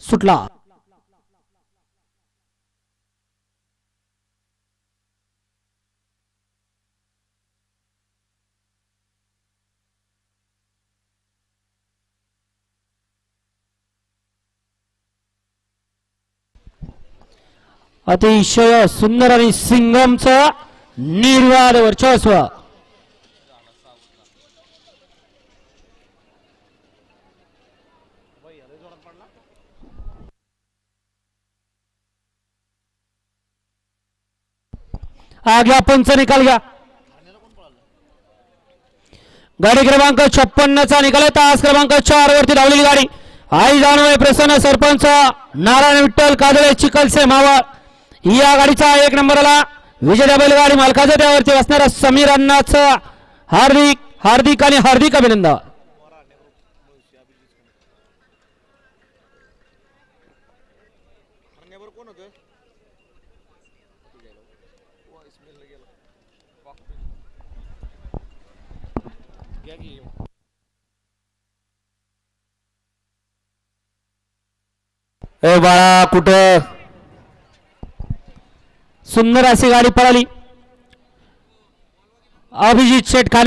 सुटला. अतिशय सुंदर आणि सिंगमचं निर्वाद वर्चस्व. घ्या पंच निकाल घ्या. गाडी क्रमांक 56 चा निकाल. तास क्रमांक 4 वरती धावलेली गाडी आई जाणवे प्रसन्न सरपंच नारायण विठ्ठल काजळे चिखलसे मावळ या गाडीचा 1 नंबरला विजय बैलगाडी मालकाचं त्यावरती असणाऱ्या समीर अण्णाचं हार्दिक हार्दिक आणि हार्दिक अभिनंदन. ए बाळा कुठं सुंदर अशी गाडी पळाली. अभिजित शेठ खाने